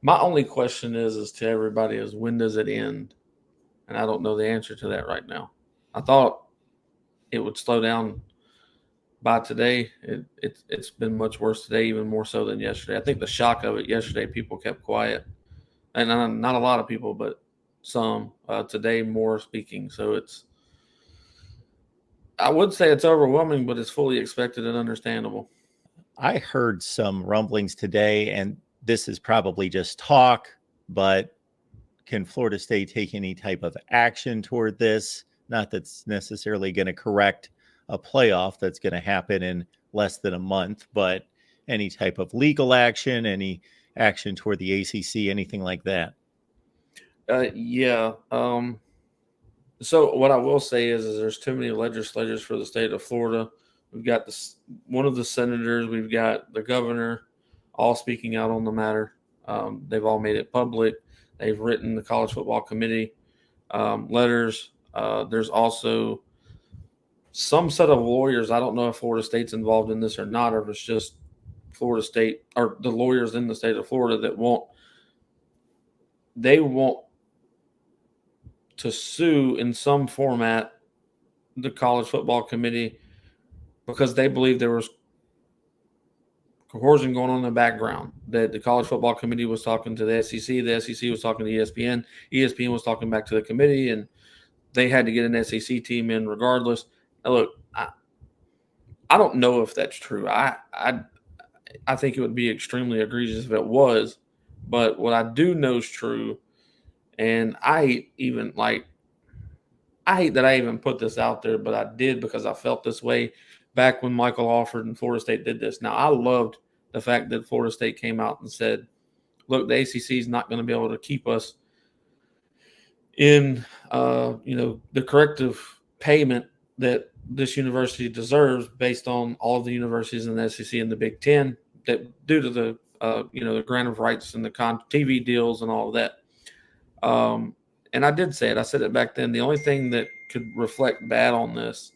My only question is to everybody is when does it end? And I don't know the answer to that right now. I thought it would slow down by today. It's been much worse today, even more so than yesterday. I think the shock of it yesterday, people kept quiet, and not a lot of people, but some. Today, more speaking. So I would say it's overwhelming, but it's fully expected and understandable. I heard some rumblings today, and this is probably just talk, but can Florida State take any type of action toward this? Not that's necessarily going to correct a playoff that's going to happen in less than a month, but any type of legal action, any action toward the ACC, anything like that. Yeah. So what I will say is there's too many legislators for the state of Florida. We've got one of the senators, we've got the governor, all speaking out on the matter. They've all made it public. They've written the college football committee letters. There's also some set of lawyers. I don't know if Florida State's involved in this or not, or if it's just Florida State or the lawyers in the state of Florida that want to sue in some format the college football committee because they believe there was coercion going on in the background. That the college football committee was talking to the SEC was talking to ESPN was talking back to the committee, and they had to get an SEC team in regardless. Now, look, I don't know if that's true. I think it would be extremely egregious if it was, but what I do know is true, and I hate that I even put this out there, but I did because I felt this way back when Michael Alford and Florida State did this. Now, I loved the fact that Florida State came out and said, look, the ACC is not going to be able to keep us in, the corrective payment that this university deserves based on all of the universities in the SEC and the Big Ten that due to the, the grant of rights and the TV deals and all of that. And I did say it. I said it back then. The only thing that could reflect bad on this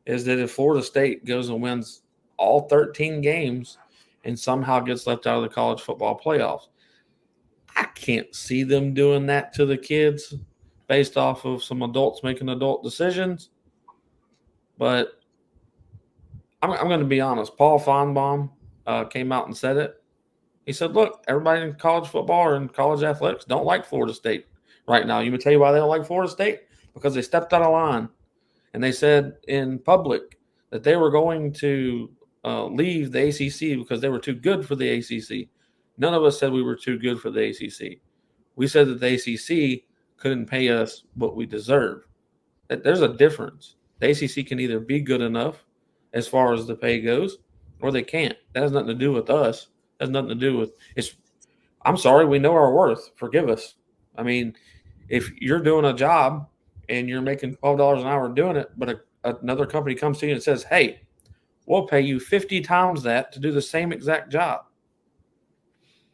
is that if Florida State goes and wins all 13 games and somehow gets left out of the college football playoffs, I can't see them doing that to the kids based off of some adults making adult decisions. But I'm going to be honest. Paul Feinbaum came out and said it. He said, look, everybody in college football or in college athletics don't like Florida State right now. You may tell you why they don't like Florida State? Because they stepped out of line. And they said in public that they were going to leave the ACC because they were too good for the ACC. None of us said we were too good for the ACC. We said that the ACC couldn't pay us what we deserve. There's a difference. The ACC can either be good enough as far as the pay goes, or they can't. That has nothing to do with us. It has nothing to do with it's. I'm sorry, we know our worth. Forgive us. I mean, if you're doing a job and you're making $12 an hour doing it, but another company comes to you and says, hey, we'll pay you 50 times that to do the same exact job.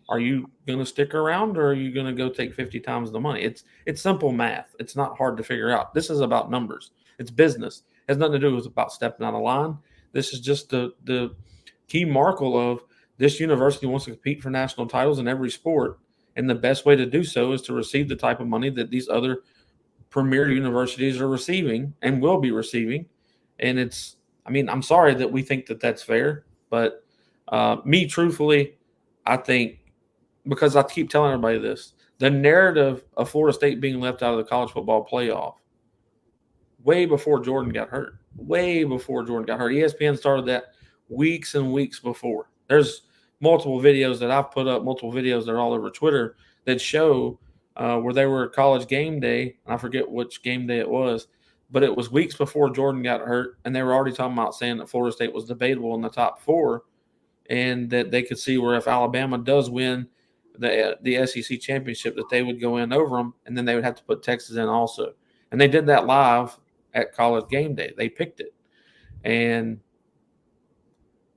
Are you going to stick around or are you going to go take 50 times the money? It's simple math. It's not hard to figure out. This is about numbers. It's business. It has nothing to do with about stepping out of line. This is just the key marker of this university wants to compete for national titles in every sport. And the best way to do so is to receive the type of money that these other premier universities are receiving and will be receiving. And I'm sorry that we think that that's fair, but me, truthfully, I think, because I keep telling everybody this, the narrative of Florida State being left out of the college football playoff way before Jordan got hurt, ESPN started that weeks and weeks before. There's multiple videos that I've put up, multiple videos that are all over Twitter that show where they were at college game day. I forget which game day it was, but it was weeks before Jordan got hurt, and they were already talking about saying that Florida State was debatable in the top four, and that they could see where if Alabama does win the SEC championship, that they would go in over them, and then they would have to put Texas in also. And they did that live at college game day. They picked it. And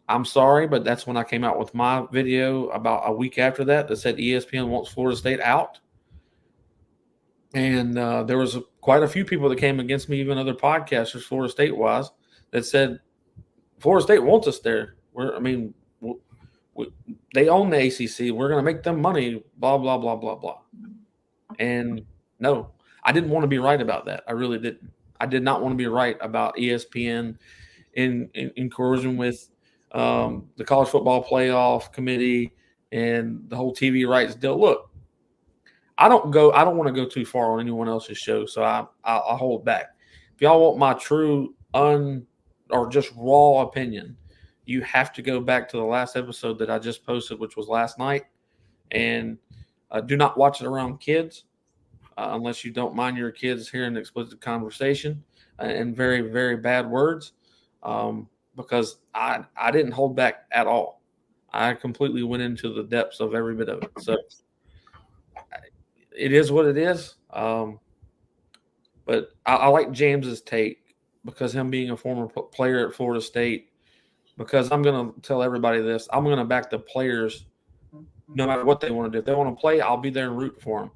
I'm sorry, but that's when I came out with my video about a week after that said ESPN wants Florida State out. And there was quite a few people that came against me, even other podcasters, Florida State-wise, that said Florida State wants us there. We're they own the ACC. We're going to make them money, blah, blah, blah, blah, blah. And no, I didn't want to be right about that. I really didn't. I did not want to be right about ESPN in coercion with the college football playoff committee and the whole TV rights deal. Look, I don't want to go too far on anyone else's show, so I'll hold back. If y'all want my true or just raw opinion, you have to go back to the last episode that I just posted, which was last night, and do not watch it around kids unless you don't mind your kids hearing explicit conversation and very, very bad words, because I didn't hold back at all. I completely went into the depths of every bit of it. So it is what it is. But I like James's take, because him being a former player at Florida State, because I'm going to tell everybody this, I'm going to back the players no matter what they want to do. If they want to play, I'll be there and root for them.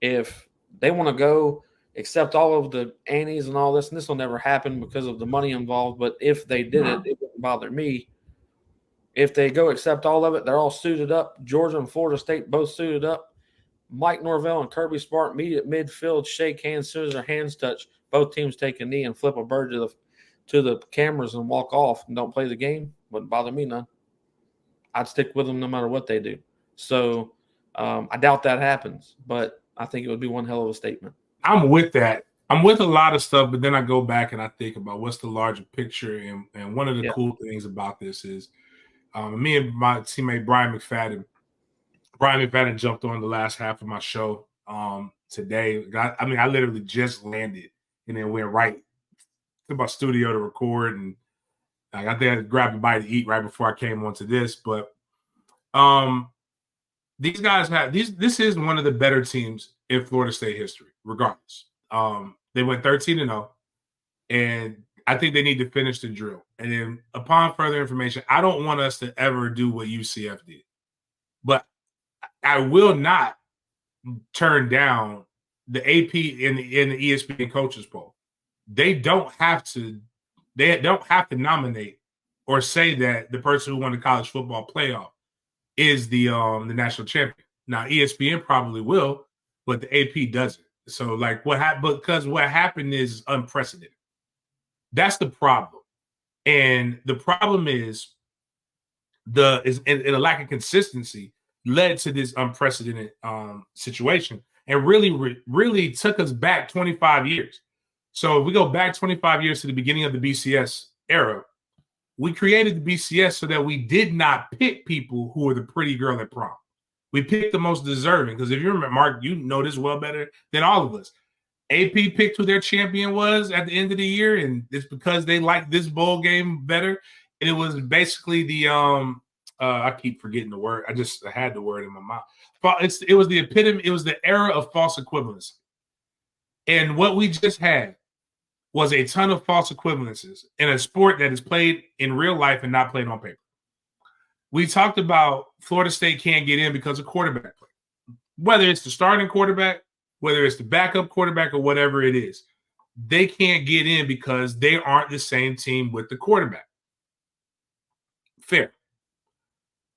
If they want to go accept all of the annies and all this, and this will never happen because of the money involved, but if they did it wouldn't bother me. If they go accept all of it, they're all suited up. Georgia and Florida State both suited up. Mike Norvell and Kirby Smart meet at midfield, shake hands. As soon as their hands touch, both teams take a knee and flip a bird to the cameras and walk off and don't play the game. Wouldn't bother me none. I'd stick with them no matter what they do. So I doubt that happens, but I think it would be one hell of a statement. I'm with that. I'm with a lot of stuff, but then I go back and I think about what's the larger picture. And one of the cool things about this is me and my teammate Brian McFadden jumped on the last half of my show today. I literally just landed and then went right to my studio to record, and I got there to grab a bite to eat right before I came onto this. But these guys this is one of the better teams in Florida State history, regardless. They went 13-0, and I think they need to finish the drill. And then upon further information, I don't want us to ever do what UCF did, but I will not turn down the AP in the ESPN coaches poll. They don't have to nominate or say that the person who won the college football playoff is the national champion. Now ESPN probably will, but the AP doesn't. So like because what happened is unprecedented. That's the problem. And the problem is a lack of consistency led to this unprecedented situation, and really took us back 25 years. So if we go back 25 years to the beginning of the BCS era, we created the BCS so that we did not pick people who were the pretty girl at prom. We picked the most deserving, because if you remember, Mark, you know this well better than all of us. AP picked who their champion was at the end of the year, and it's because they liked this bowl game better. And it was basically the I keep forgetting the word. I had the word in my mouth. It was the epitome. It was the era of false equivalency. And what we just had was a ton of false equivalences in a sport that is played in real life and not played on paper. We talked about Florida State can't get in because of quarterback play. Whether it's the starting quarterback, whether it's the backup quarterback, or whatever it is, they can't get in because they aren't the same team with the quarterback. Fair.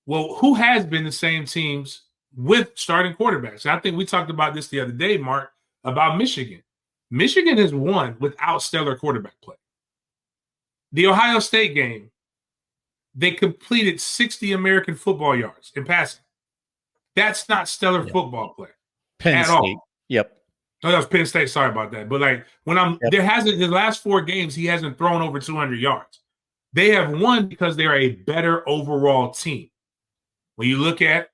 Well, who has been the same teams with starting quarterbacks? And I think we talked about this the other day, Mark, about Michigan. Michigan has won without stellar quarterback play. The Ohio State game, they completed 60 American football yards in passing. That's not stellar football play Penn State. all. Yep. No, that was Penn State. Sorry about that. But like the last 4 games, he hasn't thrown over 200 yards. They have won because they're a better overall team. When you look at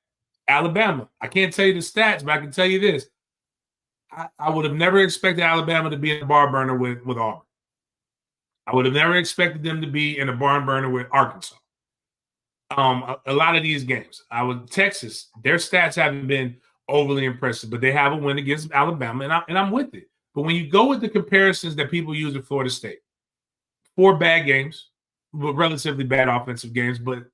Alabama, I can't tell you the stats, but I can tell you this. I would have never expected Alabama to be in a barn burner with Auburn. I would have never expected them to be in a barn burner with Arkansas. A lot of these games. Texas, their stats haven't been overly impressive, but they have a win against Alabama, and I'm with it. But when you go with the comparisons that people use at Florida State, 4 bad games, relatively bad offensive games, but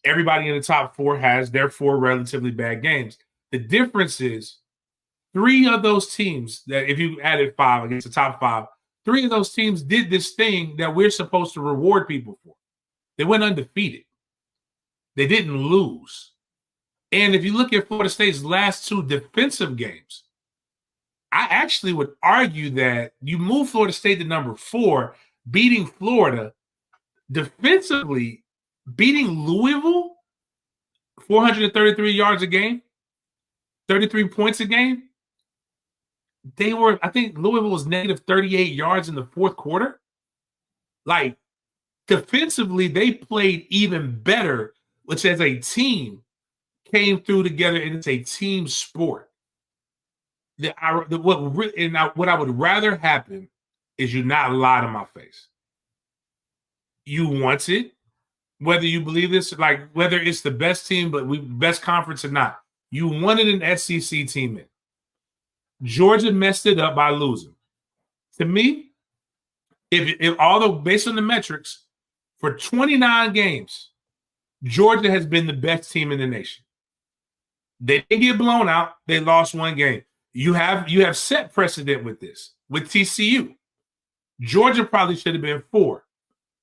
everybody in the top 4 has their 4 relatively bad games. The difference is 3 of those teams that, if you added 5 against the top 5, 3 of those teams did this thing that we're supposed to reward people for. They went undefeated. They didn't lose. And if you look at Florida State's last 2 defensive games, I actually would argue that you move Florida State to number 4, beating Florida defensively, beating Louisville 433 yards a game, 33 points a game. I think Louisville was negative 38 yards in the fourth quarter. Like, defensively, they played even better, which as a team came through together, and it's a team what I would rather happen is you not lie to my face. You want it, whether you believe this, like whether it's the best team, but best conference or not. You wanted an SEC team in. Georgia messed it up by losing. To me, if although based on the metrics, for 29 games, Georgia has been the best team in the nation. They didn't get blown out. They lost 1 game. You have set precedent with this, with TCU. Georgia probably should have been 4,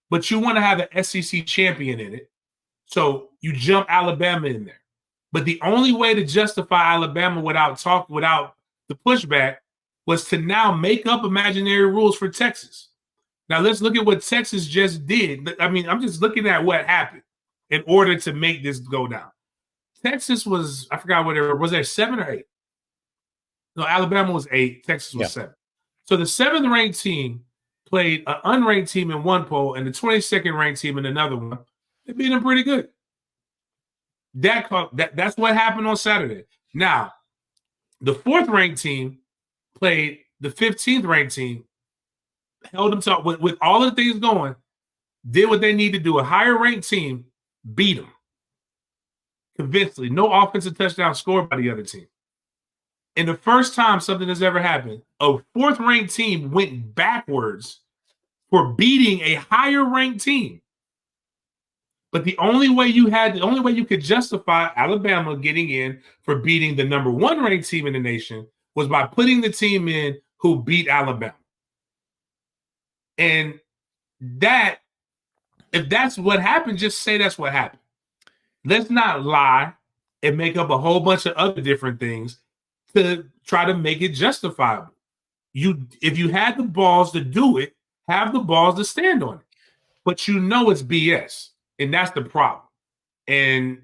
but you want to have an SEC champion in it. So you jump Alabama in there. But the only way to justify Alabama without the pushback was to now make up imaginary rules for Texas. Now let's look at what Texas just did. I mean, I'm just looking at what happened in order to make this go down. Texas was, I forgot whatever, was there 7 or 8? No, Alabama was 8, Texas was 7. So the 7th ranked team played an unranked team in one poll and the 22nd ranked team in another one. They beat them pretty good. That's what happened on Saturday. Now, the 4th ranked team played the 15th ranked team, held them to, with all of the things going, did what they need to do. A higher ranked team beat them convincingly. No offensive touchdown scored by the other team. And the first time something has ever happened, a 4th ranked team went backwards for beating a higher ranked team. But the only way you could justify Alabama getting in for beating the number 1 ranked team in the nation was by putting the team in who beat Alabama. And if that's what happened, just say that's what happened. Let's not lie and make up a whole bunch of other different things to try to make it justifiable. If you had the balls to do it, have the balls to stand on it. But you know it's BS. And that's the problem. And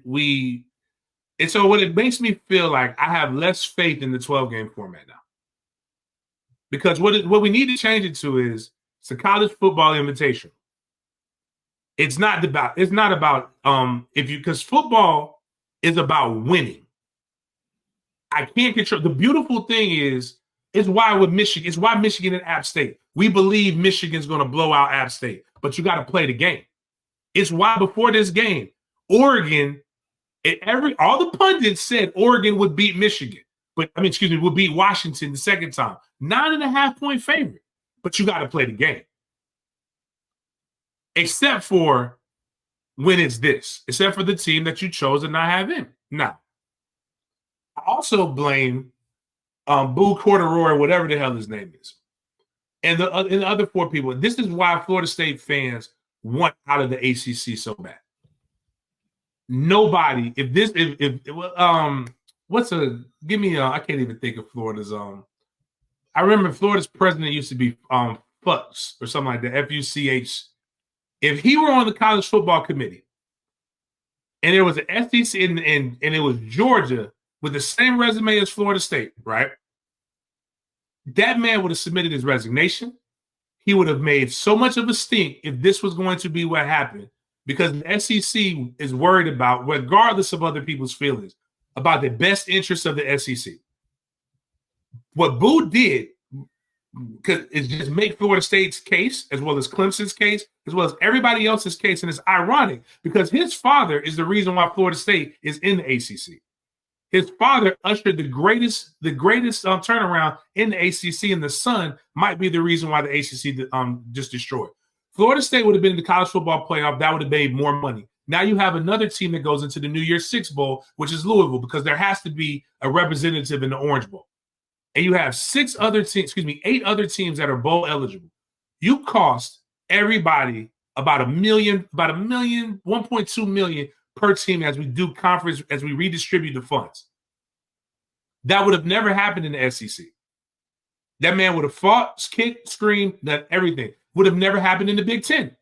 so what it makes me feel like I have less faith in the 12-game format now. Because what we need to change it to is it's a college football invitation. It's not about because football is about winning. I can't control. The beautiful thing is why Michigan and App State. We believe Michigan's going to blow out App State, but you got to play the game. It's why before this game, Oregon, all the pundits said Oregon would beat Michigan, would beat Washington the second time. 9.5-point favorite, but you got to play the game. Except for when it's this, except for the team that you chose to not have in. Now, I also blame Boo Corduroy, whatever the hell his name is, and the other 4 people. This is why Florida State fans want out of the ACC so bad. Nobody, I can't even think of Florida's. I remember Florida's president used to be Fuchs or something like that, Fuch. If he were on the college football committee and there was an SEC and it was Georgia with the same resume as Florida State, right? That man would have submitted his resignation. He would have made so much of a stink if this was going to be what happened, because the SEC is worried about, regardless of other people's feelings, about the best interests of the SEC. What Boo did is just make Florida State's case, as well as Clemson's case, as well as everybody else's case. And it's ironic because his father is the reason why Florida State is in the ACC. His father ushered the greatest turnaround in the ACC, and the son might be the reason why the ACC just destroyed. Florida State would have been in the college football playoff. That would have made more money. Now you have another team that goes into the New Year's Six Bowl, which is Louisville, because there has to be a representative in the Orange Bowl. And you have 8 other teams that are bowl eligible. You cost everybody about $1.2 million per team as we do conference, as we redistribute the funds. That would have never happened in the SEC. That man would have fought, kicked, screamed, done everything. Would have never happened in the Big Ten.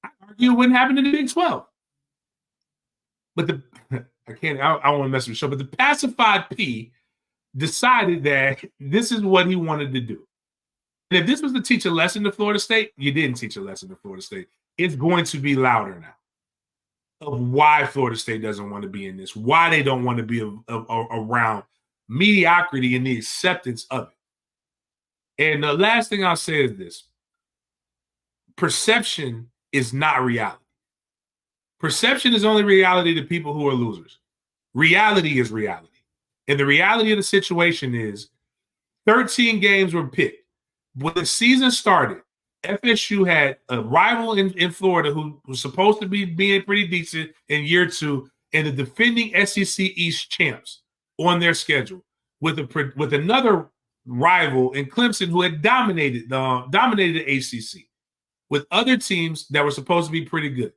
I argue it wouldn't happen in the Big 12. But I want to mess with the show, but the pacified P decided that this is what he wanted to do. And if this was to teach a lesson to Florida State, you didn't teach a lesson to Florida State. It's going to be louder now of why Florida State doesn't want to be in this, why they don't want to be around mediocrity and the acceptance of it. And the last thing I'll say is this. Perception is not reality. Perception is only reality to people who are losers. Reality is reality. And the reality of the situation is 13 games were picked. When the season started, FSU had a rival in Florida who was supposed to be being pretty decent in year 2 and the defending SEC East champs on their schedule with another rival in Clemson who had dominated the ACC with other teams that were supposed to be pretty good.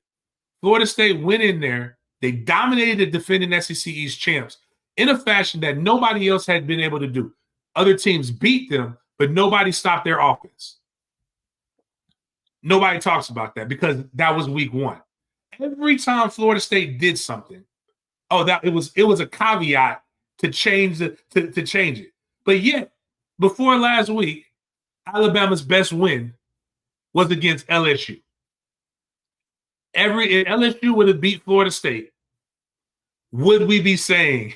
Florida State went in there. They dominated the defending SEC East champs in a fashion that nobody else had been able to do. Other teams beat them, but nobody stopped their offense. Nobody talks about that because that was week 1. Every time Florida State did something, it was a caveat to change it. But yet, before last week, Alabama's best win was against LSU. If LSU would have beat Florida State, would we be saying,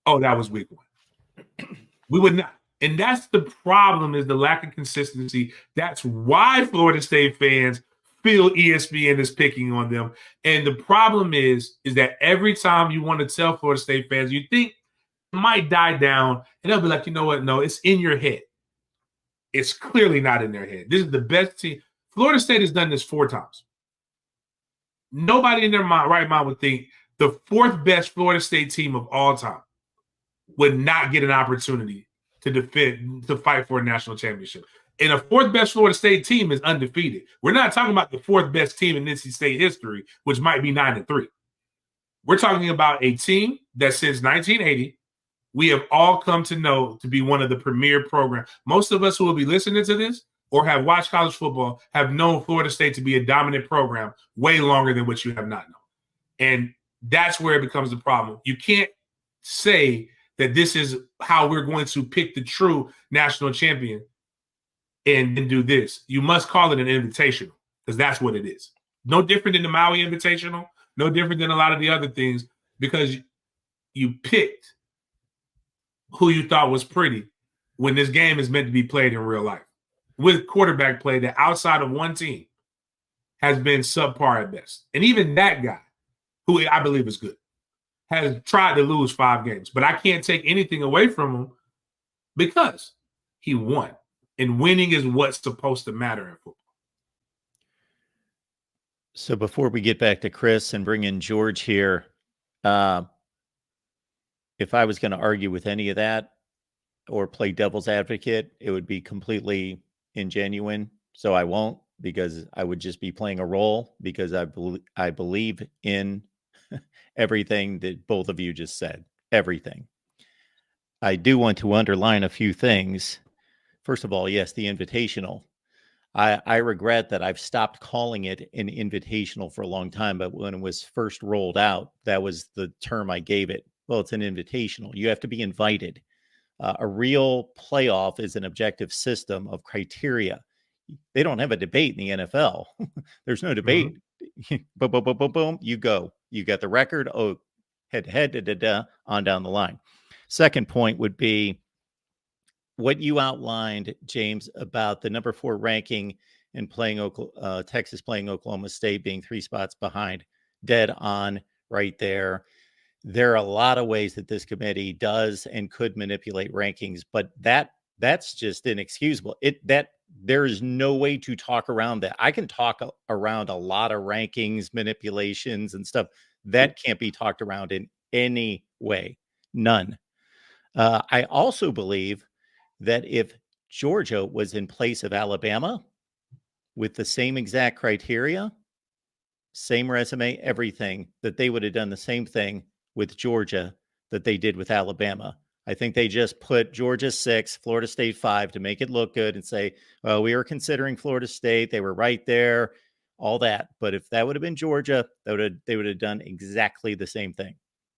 oh, that was week 1? We would not. And that's the problem, is the lack of consistency. That's why Florida State fans feel ESPN is picking on them. And the problem is that every time you want to tell Florida State fans, you think it might die down, and they'll be like, you know what? No, it's in your head. It's clearly not in their head. This is the best team. Florida State has done this 4 times. Nobody in their right mind would think the 4th best Florida State team of all time would not get an opportunity to fight for a national championship. And a 4th best Florida State team is undefeated. We're not talking about the 4th best team in NC State history, which might be 9-3. We're talking about a team that since 1980, we have all come to know to be one of the premier programs. Most of us who will be listening to this or have watched college football have known Florida State to be a dominant program way longer than what you have not known. And that's where it becomes the problem. You can't say that this is how we're going to pick the true national champion and then do this. You must call it an invitational, because that's what it is. No different than the Maui Invitational, no different than a lot of the other things, because you picked who you thought was pretty when this game is meant to be played in real life with quarterback play that outside of one team has been subpar at best. And even that guy, who I believe is good, has tried to lose 5 games. But I can't take anything away from him because he won. And winning is what's supposed to matter in football. So before we get back to Chris and bring in George here, if I was going to argue with any of that or play devil's advocate, it would be completely ingenuine. So I won't, because I would just be playing a role, because I believe in everything that both of you just said. Everything. I do want to underline a few things. First of all, yes, the invitational. I regret that I've stopped calling it an invitational for a long time, but when it was first rolled out, that was the term I gave it. Well, it's an invitational. You have to be invited. A real playoff is an objective system of criteria. They don't have a debate in the NFL. There's no debate. Boom, boom, boom, boom, boom. You go. You got the record. Oh, head to head, on down the line. Second point would be what you outlined, James, about the number 4 ranking and playing Texas playing Oklahoma State being 3 spots behind. Dead on right there. There are a lot of ways that this committee does and could manipulate rankings, but that's just inexcusable. There is no way to talk around that. I can talk around a lot of rankings, manipulations, and stuff. That can't be talked around in any way. None. I also believe that if Georgia was in place of Alabama with the same exact criteria, same resume, everything, that they would have done the same thing with Georgia that they did with Alabama. I think they just put Georgia 6, Florida State 5 to make it look good and say, well, we were considering Florida State. They were right there, all that. But if that would have been Georgia, they would have done exactly the same thing.